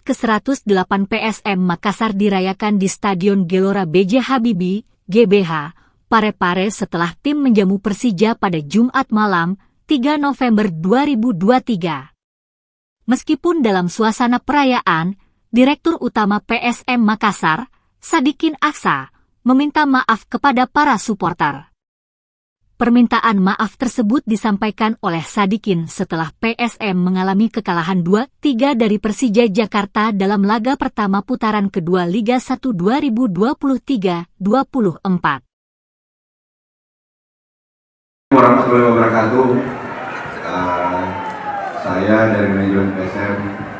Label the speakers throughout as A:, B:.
A: ke-108 PSM Makassar dirayakan di Stadion Gelora B.J. Habibie, GBH, Parepare setelah tim menjamu Persija pada Jumat malam, 3 November 2023. Meskipun dalam suasana perayaan, Direktur Utama PSM Makassar, Sadikin Aksa, meminta maaf kepada para supporter. Permintaan maaf tersebut disampaikan oleh Sadikin setelah PSM mengalami kekalahan 2-3 dari Persija Jakarta dalam laga pertama putaran kedua Liga 1 2023-24.
B: Warahmatullahi wabarakatuh. Saya dari manajemen PSM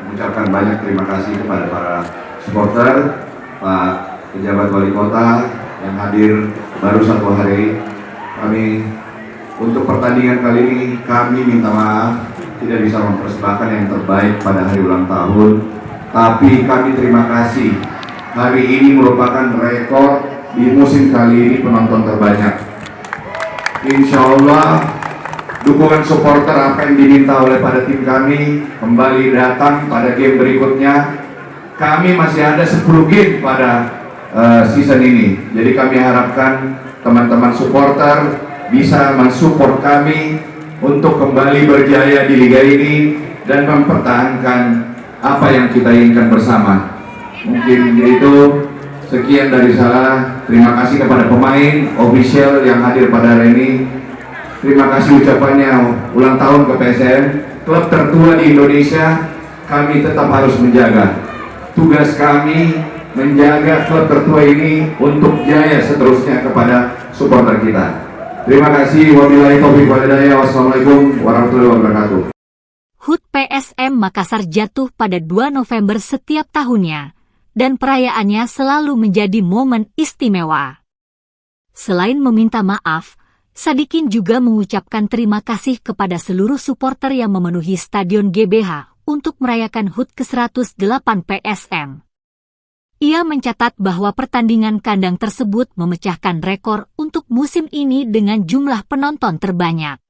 B: mengucapkan banyak terima kasih kepada para supporter, Pak Pejabat Wali Kota yang hadir baru 1 hari. Kami untuk pertandingan kali ini kami minta maaf tidak bisa mempersembahkan yang terbaik pada hari ulang tahun, tapi kami terima kasih. Hari ini merupakan rekor di musim kali ini penonton terbanyak. Insya Allah dukungan supporter apa yang diminta oleh pada tim kami kembali datang pada game berikutnya. Kami masih ada 10 game pada season ini, jadi kami harapkan teman-teman supporter bisa mensupport kami untuk kembali berjaya di liga ini dan mempertahankan apa yang kita inginkan bersama. Mungkin itu sekian dari saya. Terima kasih kepada pemain, official yang hadir pada hari ini. Terima kasih ucapannya ulang tahun ke PSM, klub tertua di Indonesia. Kami tetap harus menjaga. Tugas kami menjaga klub tertua ini untuk jaya seterusnya kepada supporter kita. Terima kasih. Wabillahi taufiq wal hidayah. Wassalamualaikum warahmatullahi wabarakatuh.
A: HUT PSM Makassar jatuh pada 2 November setiap tahunnya, dan perayaannya selalu menjadi momen istimewa. Selain meminta maaf, Sadikin juga mengucapkan terima kasih kepada seluruh supporter yang memenuhi Stadion GBH untuk merayakan HUT ke-108 PSM. Ia mencatat bahwa pertandingan kandang tersebut memecahkan rekor untuk musim ini dengan jumlah penonton terbanyak.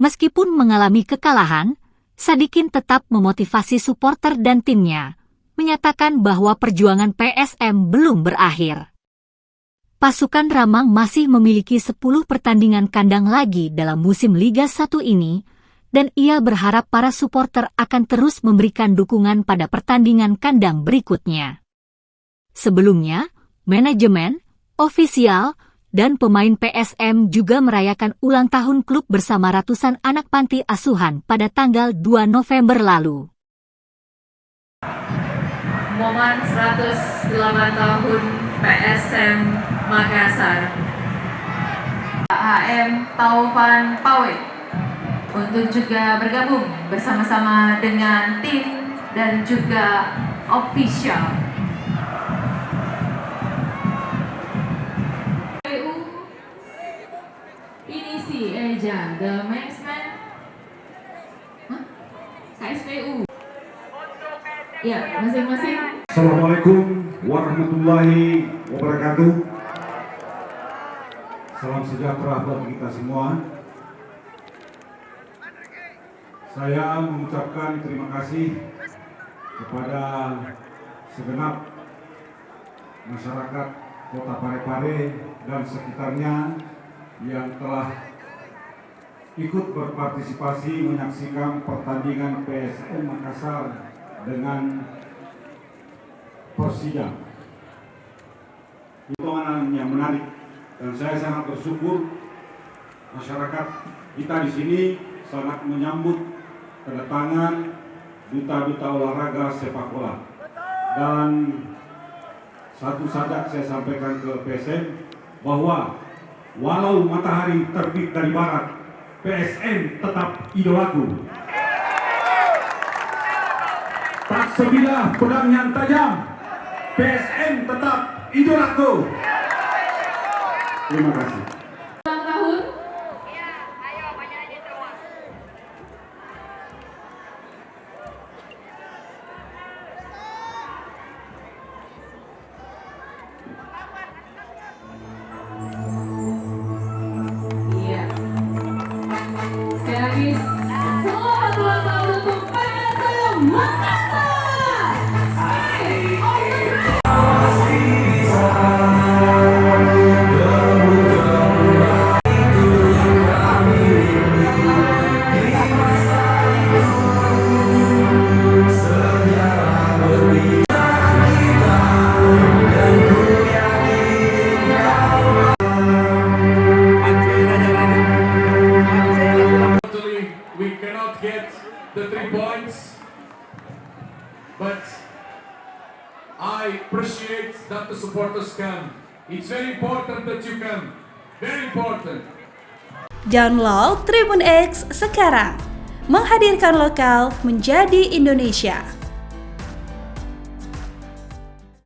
A: Meskipun mengalami kekalahan, Sadikin tetap memotivasi supporter dan timnya, menyatakan bahwa perjuangan PSM belum berakhir. Pasukan Ramang masih memiliki 10 pertandingan kandang lagi dalam musim Liga 1 ini, dan ia berharap para supporter akan terus memberikan dukungan pada pertandingan kandang berikutnya. Sebelumnya, manajemen, ofisial, dan pemain PSM juga merayakan ulang tahun klub bersama ratusan anak panti asuhan pada tanggal 2 November lalu.
C: Momen 108 tahun PSM Makassar. HM Taufan Pawe untuk juga bergabung bersama-sama dengan tim dan juga official. Inisi Eja, the Maxman, KSPU. Ya, masing-masing.
D: Assalamualaikum warahmatullahi wabarakatuh. Salam sejahtera buat kita semua. Saya mengucapkan terima kasih kepada segenap masyarakat Kota Parepare dan sekitarnya yang telah ikut berpartisipasi menyaksikan pertandingan PSM Makassar dengan Persija. Hitungan yang menarik dan saya sangat bersyukur masyarakat kita di sini sangat menyambut kedatangan duta-duta olahraga sepak bola. Dan satu saja saya sampaikan ke PSM bahwa walau matahari terbit dari barat, PSM tetap idolaku. Tak sebilah pedang yang tajam, PSM tetap idolaku. Terima kasih.
C: Ulang tahun. Iya. Sekali lagi, selamat ulang tahun untuk PSM Makassar.
E: that the supporters come. It's very important that you come. Very important.
F: Download Tribun X sekarang. Menghadirkan lokal menjadi Indonesia.